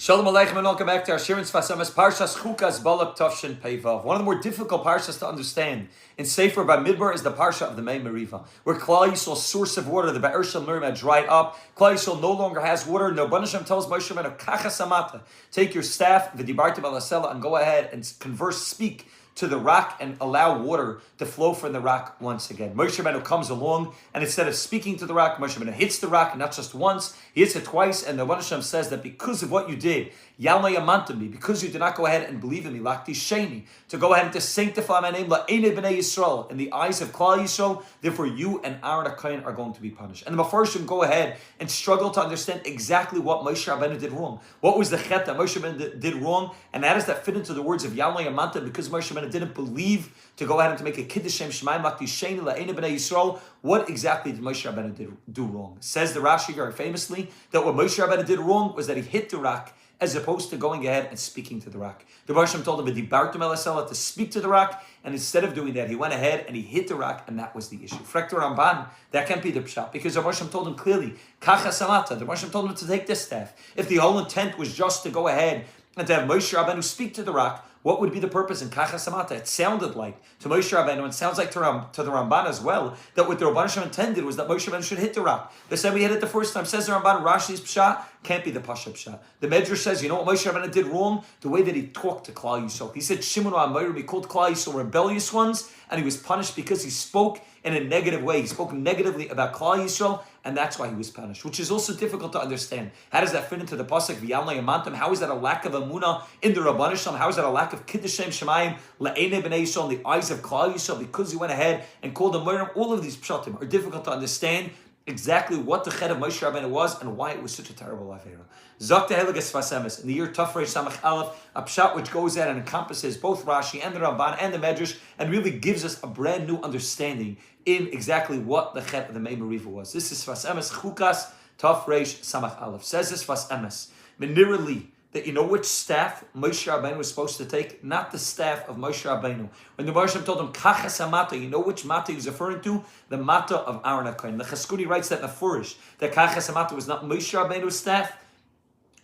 Shalom Aleichem and welcome back to our Shirin Sfasamas Parshas Chukas Balak Tavshin Peivav. One of the more difficult parshas to understand in Sefer Bamidbar is the parsha of the Mei Meriva, where Klal Yisrael's source of water, the Be'er Shel Miriam, had dried up. Klal Yisrael no longer has water. No, Ban Hashem tells Moshe Rabbeinu, Kachas Amata, take your staff, v'dibarti b'lasela, and go ahead and speak to the rock and allow water to flow from the rock once again. Moshe Rabbeinu comes along, and instead of speaking to the rock, Moshe Rabbeinu hits the rock, and not just once, he hits it twice, and the Ban Hashem says that because of what you did, Yalma Yamantam, because you did not go ahead and believe in me, Lakti Sheni, to go ahead and to sanctify my name, La'ene B'nai Yisrael, in the eyes of Klal Yisrael, therefore you and Aaron HaKohen are going to be punished. And the Mefarshim go ahead and struggle to understand exactly what Moshe Rabbeinu did wrong. What was the chet that Moshe Rabbeinu did wrong, and how does that fit into the words of Yalma Yamantam, because Moshe Rabbeinu didn't believe to go ahead and to make a Kiddush Shem Shemaim, Lakti Sheni, La'ene B'nai Yisrael. What exactly did Moshe Rabbeinu do wrong? Says the Rashi very famously that what Moshe Rabbeinu did wrong was that he hit the rock as opposed to going ahead and speaking to the rock. The Baruch Shem told him to speak to the rock, and instead of doing that, he went ahead and he hit the rock, and that was the issue. Frekter Ramban, that can't be the pshat, because the Baruch Shem told him clearly, Kacha Samata, the Baruch Shem told him to take this staff. If the whole intent was just to go ahead and to have Moshe Rabbeinu speak to the rock, what would be the purpose in Kacha Samata? It sounded like to Moshe Rabbeinu, and it sounds like to the Ramban as well, that what the Rabban Shem intended was that Moshe Rabbeinu should hit the rock. They said we hit it the first time. Says the Ramban, Rashi's pshat can't be the Pasha pshat. The Medrash says, you know what Moshe Rabbeinu did wrong? The way that he talked to Klal Yisrael. He said, Shimon HaMorim, he called Klal Yisrael rebellious ones, and he was punished because he spoke in a negative way. He spoke negatively about Klal Yisrael, and that's why he was punished, which is also difficult to understand. How does that fit into the pasuk V'yalma Yamantam? How is that a lack of emunah in the Rabban Shalom? How is that a lack of Kiddush Shem Shemayim La'ene B'nai Yisrael in the eyes of Klal Yisrael because he went ahead and called them murder? All of these pshatim are difficult to understand exactly what the chet of Moshe Rabbeinu was and why it was such a terrible avera. Zakta Heligas Fasemis, in the year Tafrei Samach Aleph, a pshat which goes out and encompasses both Rashi and the Ramban and the Medrash, and really gives us a brand new understanding in exactly what the chet of the Mei Meriva was. This is Fasemis Chukas Tafrei Samach Aleph. Says this Fasemis, Menirali, that you know which staff Moshe Rabbeinu was supposed to take? Not the staff of Moshe Rabbeinu. When the Baruch Shem told him, Kachas HaMata, you know which Mata he was referring to? The Mata of Aaron HaKohen. The Cheskuni writes that in the Furish, that Kachas HaMata was not Moshe Rabbeinu's staff,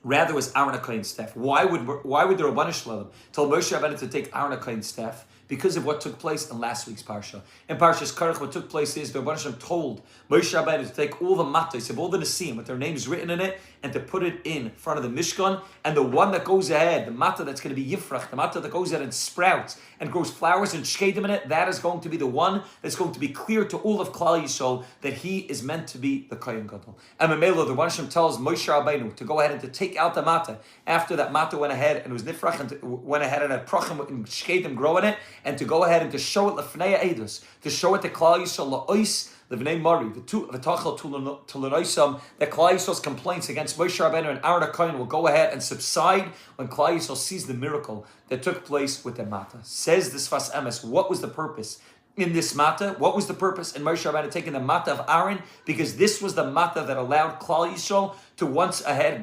rather was Aaron HaKohen's staff. Why would the Rabban Shalom tell Moshe Rabbeinu to take Aaron HaKohen's staff? Because of what took place in last week's parsha. In Parshas Karach, what took place is the Rabban Shalom told Moshe Rabbeinu to take all the matos of all the Nesim with their names written in it and to put it in front of the Mishkan, and the one that goes ahead, the mata that's going to be Yifrach, the mata that goes ahead and sprouts and grows flowers and shkedim in it, that is going to be the one that's going to be clear to all of Klal Yisrael that he is meant to be the Kohen Gadol. And Mamelo, the Rabban Shalom tells Moshe Rabbeinu to go ahead and to take out the mata after that mata went ahead and was nifrach and went ahead and had prochim and shkedim grow in it, and to go ahead and to show it lefnei edus, to show it to Klal Yisrael la'ois Levnei Mari, v'tachal tulanoisam, that Klal Yisrael's complaints against Moshe Rabbeinu and Aaron HaKohen will go ahead and subside when Klal Yisrael sees the miracle that took place with the Mata. Says this Fas Emes, what was the purpose in this Mata? What was the purpose in Moshe Rabbeinu taking the Mata of Aaron? Because this was the Mata that allowed Klal Yisrael to once ahead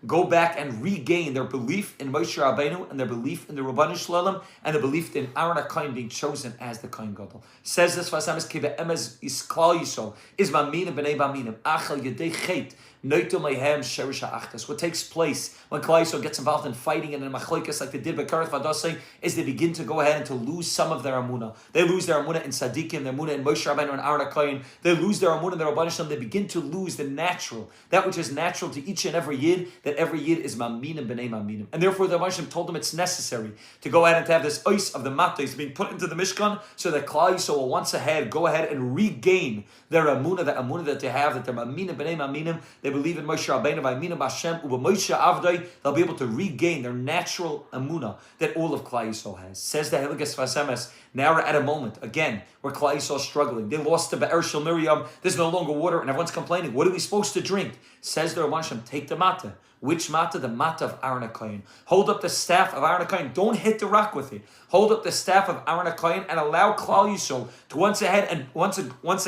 go back and regain their belief in Moshe Rabbeinu and their belief in the Rabban Shalom and the belief in Aaron HaKohen being chosen as the Kohen Gadol. Says this Vasamis Kiva Emes is Klal Yisrael is Maminim b'nei Maminim Achal Yedei Chet. What takes place when Klal Yisrael gets involved in fighting and in machlokas like they did by Karach Vadasei is they begin to go ahead and to lose some of their amunah. They lose their amunah in Tzaddikim, their amunah in Moshe Rabbeinu and Aaron HaKohen. They lose their amunah in the Rabban Shalom. They begin to lose the natural, that which is natural to each and every yid, that every yid is maminim b'nei maminim. And therefore the Rabban Shalom told them it's necessary to go ahead and to have this ice of the matos being put into the Mishkan so that Klal Yisrael will once ahead go ahead and regain their amunah, the amunah that they have, that they're maminim b'nei maminim. They believe in Moshe Rabbeinu, v'aminim Hashem, uba Moshe Avdai. They'll be able to regain their natural amunah that all of Klal Yisrael has. Says the Heligas Vasemes, now we're at a moment, again, where Klal Yisrael is struggling. They lost the Be'er Shel Miriam, there's no longer water, and everyone's complaining. What are we supposed to drink? Says the Rabban Shem, take the Mata. Which Mata? The Mata of Aaron HaKohen. Hold up the staff of Aaron HaKohen. Don't hit the rock with it. Hold up the staff of Aaron HaKohen and allow Klal Yisrael to once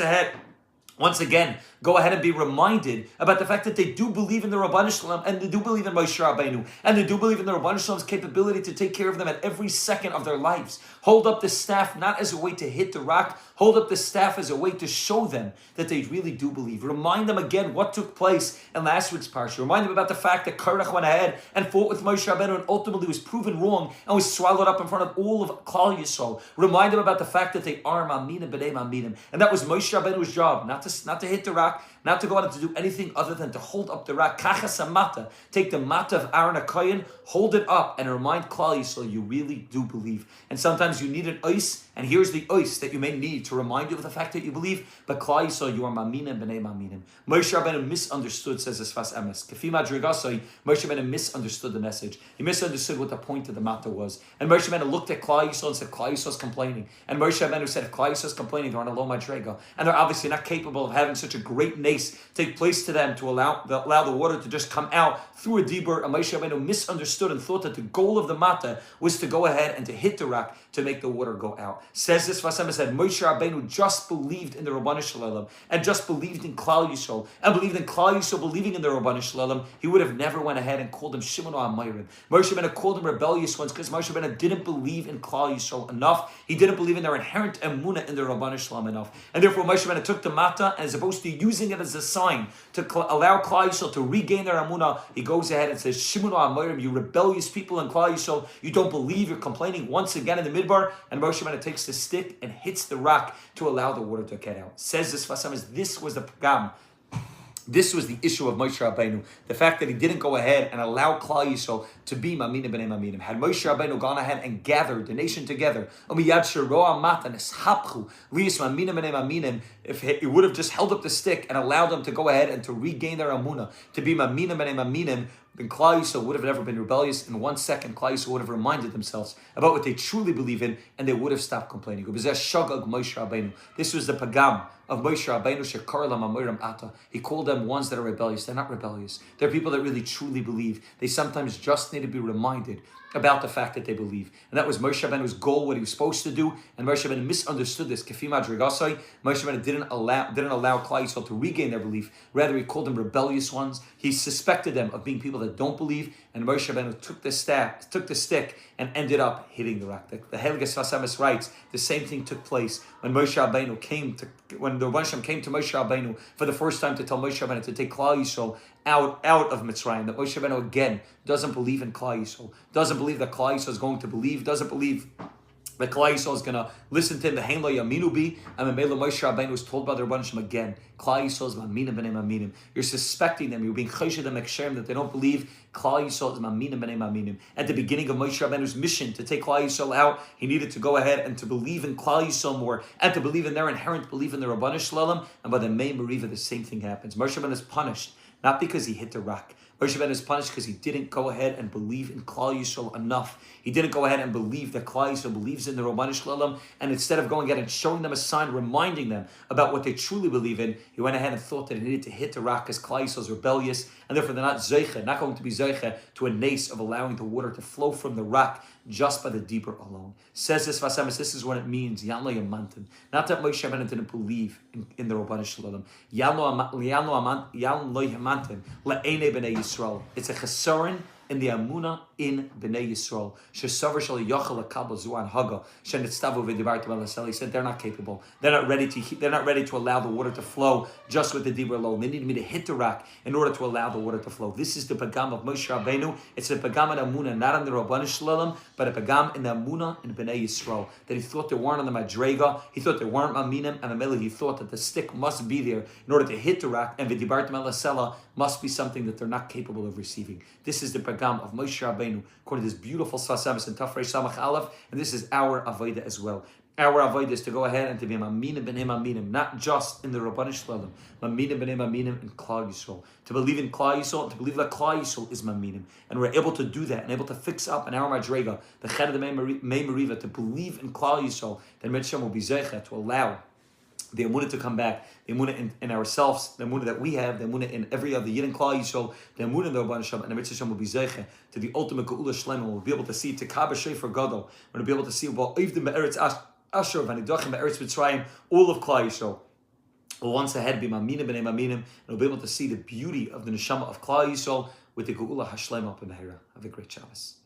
once again, go ahead and be reminded about the fact that they do believe in the Rabban Shalom, and they do believe in Moshe Rabbeinu, and they do believe in the Rabban Shalom's capability to take care of them at every second of their lives. Hold up the staff not as a way to hit the rock, hold up the staff as a way to show them that they really do believe. Remind them again what took place in last week's parsha. Remind them about the fact that Korach went ahead and fought with Moshe Rabbeinu and ultimately was proven wrong and was swallowed up in front of all of Klal Yisrael. Remind them about the fact that they are Maminim B'nei Maminim, and that was Moshe Rabbeinu's job, not to hit the rock, not to go out and to do anything other than to hold up the rock. Kachas hamata. Take the mata of Aaron HaKohen, hold it up, and remind Klal Yisrael you really do believe. And sometimes you need an ois, and here's the ois that you may need to remind you of the fact that you believe. But Klal Yisrael, you are maminim b'nei maminim. Moshe Rabbeinu misunderstood, says the Sfas Emes. Kefi madrigasai, Moshe Rabbeinu misunderstood the message. He misunderstood what the point of the mata was. And Moshe Rabbeinu looked at Klal Yisrael and said, Klal Yisrael is complaining. And Moshe Rabbeinu said, if Klal Yisrael is complaining, they're on a low madrega, and they're obviously not capable of having such a great nace take place to them to allow the water to just come out through a dibur. And Moshe Rabbeinu misunderstood and thought that the goal of the mata was to go ahead and to hit the rock to make the water go out. Says this Vasema said, Moshe Rabbeinu just believed in the Rabban Shalom and just believed in Klal Yisrael and believed in Klal Yisrael believing in the Rabban Shalom. He would have never went ahead and called them Shimon or Weinrib. Moshe Rabbeinu called them rebellious ones because Moshe Rabbeinu didn't believe in Klal Yisrael enough. He didn't believe in their inherent emunah in the Rabban Shalom enough. And therefore Moshe Rabbeinu took the mata and as opposed to using it as a sign to allow Klal Yisrael to regain their emunah, he goes ahead and says, Shimon or Weinrib, you rebellious people in Klal Yisrael, you don't believe, you're complaining once again in the midbar. And Moshe Rabbeinu takes the stick and hits the rock to allow the water to get out. Says this Vasam is this was the pagam. This was the issue of Moshe Rabbeinu. The fact that he didn't go ahead and allow Klal Yisrael to be Maminim B'nei Maminim. Had Moshe Rabbeinu gone ahead and gathered the nation together, if he would have just held up the stick and allowed them to go ahead and to regain their amunah, to be Maminim B'nei Maminim, then Klal Yisrael would have never been rebellious. In 1 second, Klal Yisrael would have reminded themselves about what they truly believe in, and they would have stopped complaining. This was the pagam of Moshe Rabbeinu. He called them ones that are rebellious. They're not rebellious. They're people that really truly believe. They sometimes just need to be reminded about the fact that they believe. And that was Moshe Rabbeinu's goal, what he was supposed to do. And Moshe Rabbeinu misunderstood this. Kefi madrigasai, Moshe Rabbeinu didn't allow Klal Yisrael to regain their belief. Rather, he called them rebellious ones. He suspected them of being people that don't believe. And Moshe Rabbeinu took the stick, and ended up hitting the rock. The Heilige Sfas Emes writes the same thing took place when Moshe Rabbeinu when the Rabban Shem came to Moshe Rabbeinu for the first time to tell Moshe Rabbeinu to take Klal Yisrael out of Mitzrayim. That Moshe Rabbeinu again doesn't believe in Klal Yisrael, doesn't believe that Klal Yisrael is going to believe, doesn't believe that Klal Yisrael is going to listen to him, the Hein Lo Yaminu Bi, and Mimela Moshe Rabbeinu was told by the Rabban Shem again, Klal Yisrael is Maminim B'nei Maminim. You're suspecting them, you're being choshed them eksherim that they don't believe. Klal Yisrael is Maminim B'nei Maminim. At the beginning of Moshe Rabbeinu's mission to take Klal Yisrael out, he needed to go ahead and to believe in Klal Yisrael more, and to believe in their inherent belief in the Rabban Shalom. And by the Mei Meriva, the same thing happens. Moshe Rabbeinu is punished, not because he hit the rock. Moshe Rabbeinu is punished because he didn't go ahead and believe in Klal Yisrael enough. He didn't go ahead and believe that Klal Yisrael believes in the Rabban Shalom, and instead of going ahead and showing them a sign, reminding them about what they truly believe in, he went ahead and thought that he needed to hit the rock because Klal Yisrael is rebellious, and therefore they're not zeiche, not going to be zeiche to a nace of allowing the water to flow from the rock just by the deeper alone. Says this Vasemis, this is what it means. Yan lo yamantin. Not that Moshe Rabbeinu didn't believe in the Rabban Shalom. Yan lo yamantin le'enei b'nei Yisrael. It's a chesaron in the Amunah in Bnei Yisrael. He said they're not capable. They're not ready to allow the water to flow just with the dibur alone. They need me to hit the rock in order to allow the water to flow. This is the pagam of Moshe Rabbeinu. It's a pagam in Amunah, not in the Rabban Shalom, but a pagam in the Amunah in Bnei Yisrael. That he thought they weren't on the Madrega, he thought they weren't Maminim, and Amela, he thought that the stick must be there in order to hit the rock, and V'dibartem el Hasela must be something that they're not capable of receiving. This is the pagam of Moshe Rabbeinu, according to this beautiful Sfas Emes and Tafrei Samach Aleph, and this is our avodah as well. Our avodah is to go ahead and to be Maminim B'nei Maminim, not just in the Rabban Shalom, Maminim B'nei Maminim in Klal Yisrael. To believe in Klal Yisrael, and to believe that Klal Yisrael is Maminim, and we're able to do that, and able to fix up in our Madrega, the Ched of the Mei Meriva, to believe in Klal Yisrael, then Mitzvah will be Zeicha to allow the emunah to come back, the emunah in ourselves, the emunah that we have, the emunah in every other Yidden Klal Yisrael, the emunah in the Rabban Shalom, and the Mitzvah will be zeiche to the ultimate Geula Shlema. We'll be able to see Tekabah Shefer Gadol. We'll be able to see Yidden Be'eretz Asher, V'nidachim Be'eretz Mitzrayim, all of Klal Yisrael. will once ahead be Maminim b'nei Maminim, and we'll be able to see the beauty of the neshama of Klal Yisrael with the Geula Hashlema B'mehera. Have a great Shabbos.